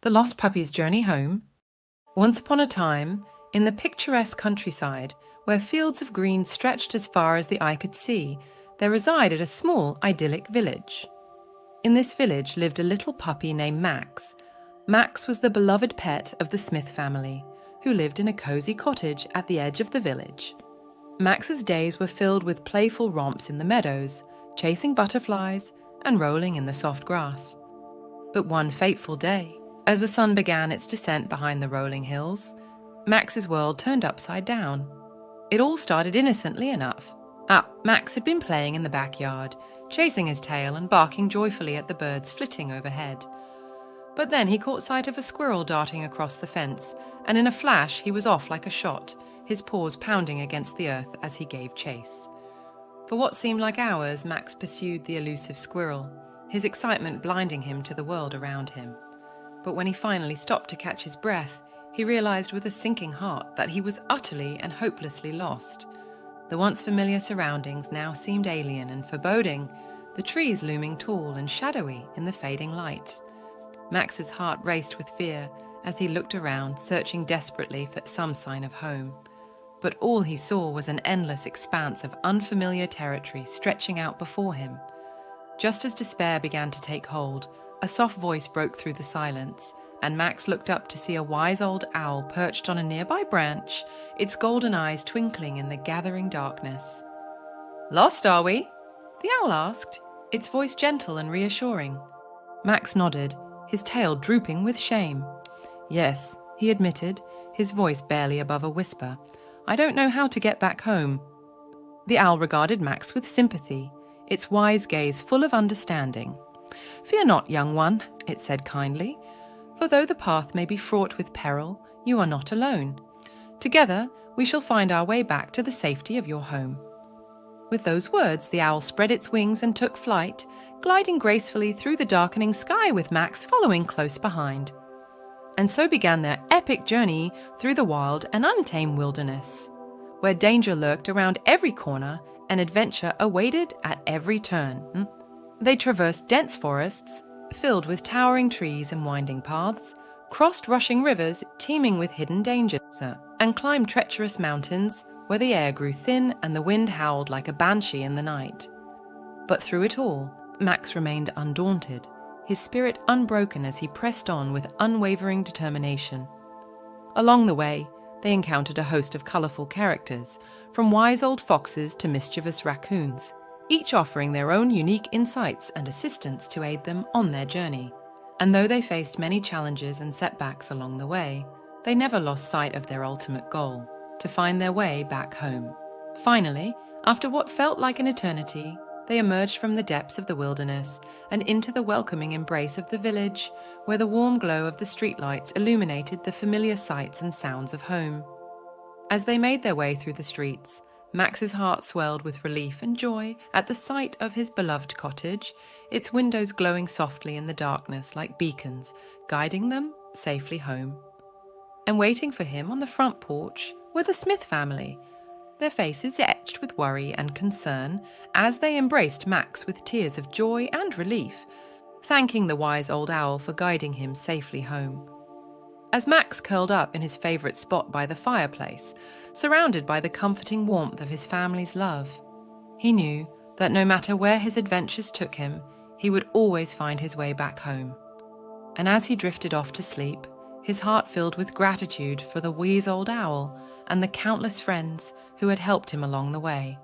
The Lost Puppy's Journey Home. Once upon a time, in the picturesque countryside, where fields of green stretched as far as the eye could see, there resided a small, idyllic village. In this village lived a little puppy named Max. Max was the beloved pet of the Smith family, who lived in a cozy cottage at the edge of the village. Max's days were filled with playful romps in the meadows, chasing butterflies and rolling in the soft grass. But one fateful day, as the sun began its descent behind the rolling hills, Max's world turned upside down. It all started innocently enough. Max had been playing in the backyard, chasing his tail and barking joyfully at the birds flitting overhead. But then he caught sight of a squirrel darting across the fence, and in a flash he was off like a shot, his paws pounding against the earth as he gave chase. For what seemed like hours, Max pursued the elusive squirrel, his excitement blinding him to the world around him. But when he finally stopped to catch his breath, he realized with a sinking heart that he was utterly and hopelessly lost. The once familiar surroundings now seemed alien and foreboding, the trees looming tall and shadowy in the fading light. Max's heart raced with fear as he looked around, searching desperately for some sign of home. But all he saw was an endless expanse of unfamiliar territory stretching out before him. Just as despair began to take hold, a soft voice broke through the silence, and Max looked up to see a wise old owl perched on a nearby branch, its golden eyes twinkling in the gathering darkness. "Lost, are we?" the owl asked, its voice gentle and reassuring. Max nodded, his tail drooping with shame. "Yes," he admitted, his voice barely above a whisper. "I don't know how to get back home." The owl regarded Max with sympathy, its wise gaze full of understanding. "Fear not, young one," it said kindly, "for though the path may be fraught with peril, you are not alone. Together we shall find our way back to the safety of your home." With those words, the owl spread its wings and took flight, gliding gracefully through the darkening sky with Max following close behind. And so began their epic journey through the wild and untamed wilderness, where danger lurked around every corner and adventure awaited at every turn. They traversed dense forests, filled with towering trees and winding paths, crossed rushing rivers teeming with hidden dangers, and climbed treacherous mountains where the air grew thin and the wind howled like a banshee in the night. But through it all, Max remained undaunted, his spirit unbroken as he pressed on with unwavering determination. Along the way, they encountered a host of colourful characters, from wise old foxes to mischievous raccoons, each offering their own unique insights and assistance to aid them on their journey. And though they faced many challenges and setbacks along the way, they never lost sight of their ultimate goal, to find their way back home. Finally, after what felt like an eternity, they emerged from the depths of the wilderness and into the welcoming embrace of the village, where the warm glow of the streetlights illuminated the familiar sights and sounds of home. As they made their way through the streets, Max's heart swelled with relief and joy at the sight of his beloved cottage, its windows glowing softly in the darkness like beacons, guiding them safely home. And waiting for him on the front porch were the Smith family, their faces etched with worry and concern as they embraced Max with tears of joy and relief, thanking the wise old owl for guiding him safely home. As Max curled up in his favourite spot by the fireplace, surrounded by the comforting warmth of his family's love, he knew that no matter where his adventures took him, he would always find his way back home. And as he drifted off to sleep, his heart filled with gratitude for the wise old owl and the countless friends who had helped him along the way.